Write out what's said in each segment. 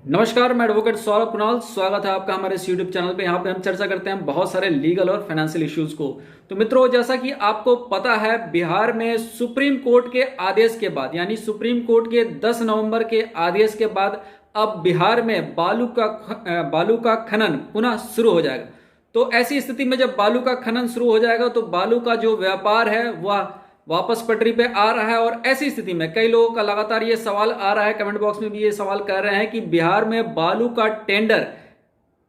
नमस्कार, मैं एडवोकेट सौरभ कुणाल। स्वागत है आपका हमारे इस यूट्यूब चैनल पे। यहाँ पे हम चर्चा करते हैं बहुत सारे लीगल और फाइनेंशियल इश्यूज को। तो मित्रों, जैसा कि आपको पता है, बिहार में सुप्रीम कोर्ट के आदेश के बाद, यानी सुप्रीम कोर्ट के 10 नवंबर के आदेश के बाद अब बिहार में बालू का खनन पुनः शुरू हो जाएगा। तो ऐसी स्थिति में जब बालू का खनन शुरू हो जाएगा तो बालू का जो व्यापार है वह वापस पटरी पे आ रहा है। और ऐसी स्थिति में कई लोगों का लगातार ये सवाल आ रहा है, कमेंट बॉक्स में भी ये सवाल कर रहे हैं कि बिहार में बालू का टेंडर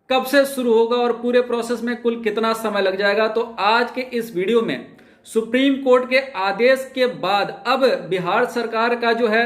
कब से शुरू होगा और पूरे प्रोसेस में कुल कितना समय लग जाएगा। तो आज के इस वीडियो में सुप्रीम कोर्ट के आदेश के बाद अब बिहार सरकार का जो है,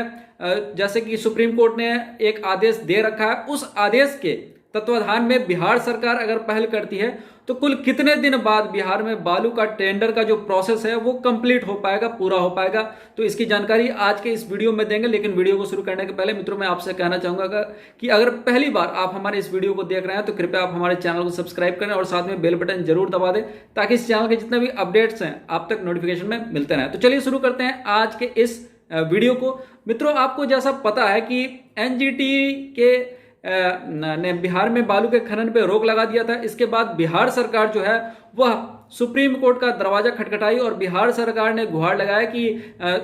जैसे कि सुप्रीम कोर्ट ने एक आदेश दे रखा है, उस आदेश के तत्वाधान में बिहार सरकार अगर पहल करती है तो कुल कितने दिन बाद बिहार में बालू का टेंडर का जो प्रोसेस है वो कंप्लीट हो पाएगा, पूरा हो पाएगा। तो इसकी जानकारी आज के इस वीडियो में देंगे। लेकिन वीडियो को शुरू करने के पहले मित्रों, मैं आपसे कहना चाहूंगा कि अगर पहली बार आप हमारे इस वीडियो को देख रहे हैं तो कृपया आप हमारे चैनल को सब्सक्राइब करें और साथ में बेल बटन जरूर दबा दें, ताकि इस चैनल के जितने भी अपडेट्स हैं आप तक नोटिफिकेशन में मिलते रहें। तो चलिए शुरू करते हैं आज के इस वीडियो को। मित्रों, आपको जैसा पता है कि एनजीटी के ने बिहार में बालू के खनन पे रोक लगा दिया था। इसके बाद बिहार सरकार जो है वह सुप्रीम कोर्ट का दरवाजा खटखटाई और बिहार सरकार ने गुहार लगाया कि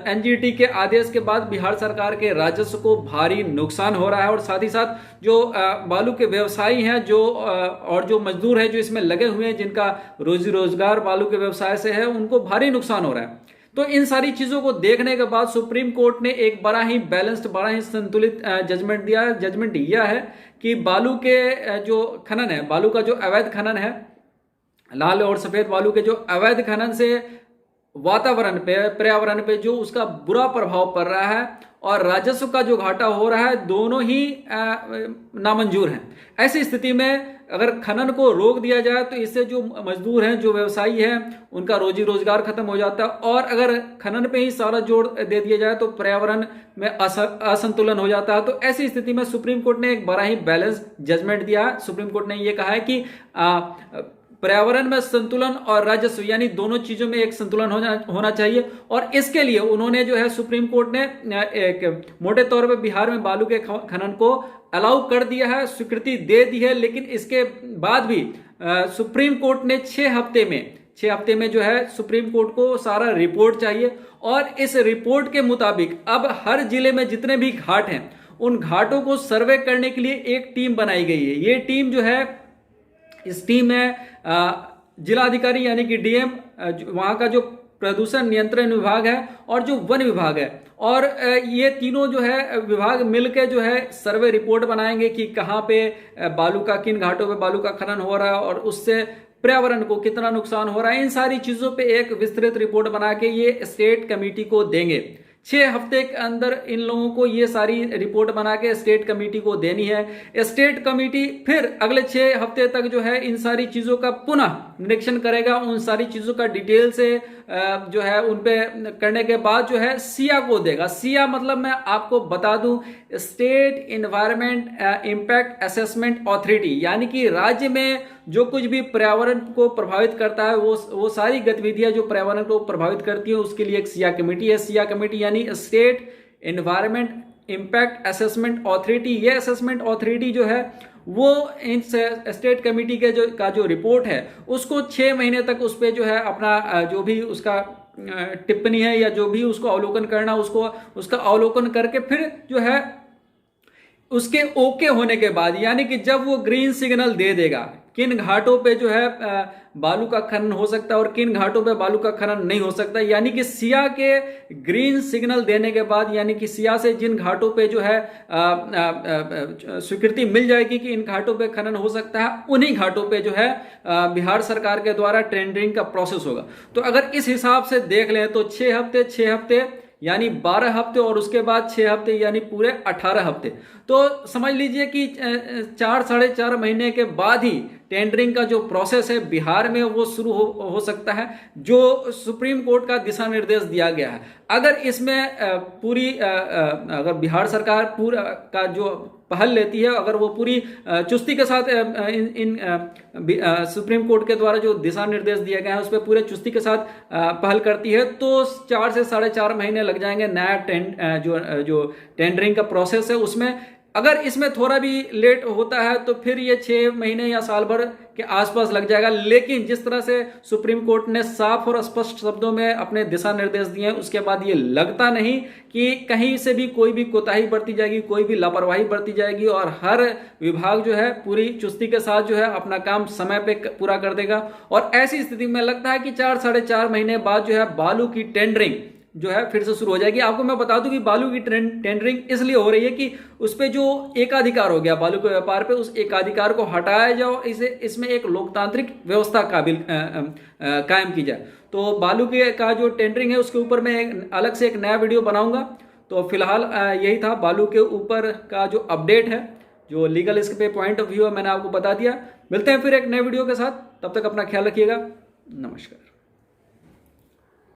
एनजीटी के आदेश के बाद बिहार सरकार के राजस्व को भारी नुकसान हो रहा है और साथ ही साथ जो बालू के व्यवसायी हैं और जो मजदूर हैं जो इसमें लगे हुए हैं, जिनका रोजी रोजगार बालू के व्यवसाय से है, उनको भारी नुकसान हो रहा है। तो इन सारी चीजों को देखने के बाद सुप्रीम कोर्ट ने एक बड़ा ही बैलेंस्ड, बड़ा ही संतुलित जजमेंट दिया है कि बालू के जो खनन है, बालू का जो अवैध खनन है, लाल और सफेद बालू के जो अवैध खनन से वातावरण पे, पर्यावरण पे जो उसका बुरा प्रभाव पड़ रहा है और राजस्व का जो घाटा हो रहा है, दोनों ही नामंजूर हैं। ऐसी स्थिति में अगर खनन को रोक दिया जाए तो इससे जो मजदूर हैं, जो व्यवसायी हैं, उनका रोजी रोजगार खत्म हो जाता है। और अगर खनन पे ही सारा जोर दे दिया जाए तो पर्यावरण में असंतुलन हो जाता है। तो ऐसी स्थिति में सुप्रीम कोर्ट ने एक बड़ा ही बैलेंस जजमेंट दिया है। सुप्रीम कोर्ट ने यह कहा है कि पर्यावरण में संतुलन और राजस्व, यानी दोनों चीजों में एक संतुलन होना चाहिए। और इसके लिए उन्होंने जो है, सुप्रीम कोर्ट ने एक मोटे तौर पे बिहार में बालू के खनन को अलाउ कर दिया है, स्वीकृति दे दी है। लेकिन इसके बाद भी सुप्रीम कोर्ट ने 6 हफ्ते में जो है सुप्रीम कोर्ट को सारा रिपोर्ट चाहिए। और इस रिपोर्ट के मुताबिक अब हर जिले में जितने भी घाट हैं, उन घाटों को सर्वे करने के लिए एक टीम बनाई गई है। ये टीम जो है, इस टीम में जिला अधिकारी यानी कि डीएम, वहां का जो प्रदूषण नियंत्रण विभाग है और जो वन विभाग है, और ये तीनों जो है विभाग मिलकर जो है सर्वे रिपोर्ट बनाएंगे कि कहाँ पे बालू का, किन घाटों पे बालू का खनन हो रहा है और उससे पर्यावरण को कितना नुकसान हो रहा है। इन सारी चीजों पे एक विस्तृत रिपोर्ट बना के ये स्टेट कमेटी को देंगे। 6 हफ्ते के अंदर इन लोगों को ये सारी रिपोर्ट बना के स्टेट कमेटी को देनी है। स्टेट कमेटी फिर अगले 6 हफ्ते तक जो है इन सारी चीजों का पुनः निरीक्षण करेगा। उन सारी चीजों का डिटेल से जो है उन पे करने के बाद जो है सिया को देगा। सिया मतलब मैं आपको बता दूं, state environment impact assessment authority, यानी कि राज्य में जो कुछ भी पर्यावरण को प्रभावित करता है, वो सारी गतिविधियां जो पर्यावरण को प्रभावित करती है, उसके लिए एक सिया कमेटी है। सिया कमेटी यानी state environment impact assessment authority. ये असेसमेंट ऑथोरिटी जो है वो इन स्टेट कमेटी के जो रिपोर्ट है उसको 6 महीने तक उस पर जो है अपना जो भी उसका टिप्पणी है या जो भी उसको अवलोकन करना, उसका अवलोकन करके फिर जो है उसके ओके होने के बाद, यानी कि जब वो ग्रीन सिग्नल दे देगा किन घाटों पे जो है बालू का खनन हो सकता है और किन घाटों पे बालू का खनन नहीं हो सकता, यानी कि सिया के ग्रीन सिग्नल देने के बाद, यानी कि सिया से जिन घाटों पे जो है स्वीकृति मिल जाएगी कि इन घाटों पे खनन हो सकता है, उन्हीं घाटों पे जो है बिहार सरकार के द्वारा टेंडरिंग का प्रोसेस होगा। तो अगर इस हिसाब से देख लें तो 6 हफ्ते यानी 12 हफ्ते और उसके बाद 6 हफ्ते यानी पूरे 18 हफ्ते। तो समझ लीजिए कि 4-4.5 महीने के बाद ही टेंडरिंग का जो प्रोसेस है बिहार में वो शुरू हो सकता है, जो सुप्रीम कोर्ट का दिशा निर्देश दिया गया है। अगर इसमें अगर बिहार सरकार पूरा का जो पहल लेती है, अगर वो पूरी चुस्ती के साथ सुप्रीम कोर्ट के द्वारा जो दिशा निर्देश दिए गए हैं उस पर पूरे चुस्ती के साथ पहल करती है, तो 4 से 4.5 महीने लग जाएंगे नया जो टेंडरिंग का प्रोसेस है उसमें अगर इसमें थोड़ा भी लेट होता है तो फिर ये 6 महीने या साल भर के आसपास लग जाएगा। लेकिन जिस तरह से सुप्रीम कोर्ट ने साफ और स्पष्ट शब्दों में अपने दिशा निर्देश दिए हैं, उसके बाद ये लगता नहीं कि कहीं से भी कोई भी कोताही बरती जाएगी, कोई भी लापरवाही बरती जाएगी, और हर विभाग जो है पूरी चुस्ती के साथ जो है अपना काम समय पे पूरा कर देगा। और ऐसी स्थिति में लगता है कि 4-4.5 महीने बाद जो है बालू की टेंडरिंग जो है फिर से शुरू हो जाएगी। आपको मैं बता दूं कि बालू की टेंडरिंग इसलिए हो रही है कि उस पे जो एकाधिकार हो गया बालू के व्यापार पे, उस एकाधिकार को हटाया जाओ, इसे इसमें एक लोकतांत्रिक व्यवस्था कायम की जाए। तो बालू के का जो टेंडरिंग है उसके ऊपर मैं अलग से एक नया वीडियो बनाऊंगा। तो फिलहाल यही था बालू के ऊपर का जो अपडेट है, जो लीगल इस पे पॉइंट ऑफ व्यू है, मैंने आपको बता दिया। मिलते हैं फिर एक नए वीडियो के साथ, तब तक अपना ख्याल रखिएगा। नमस्कार।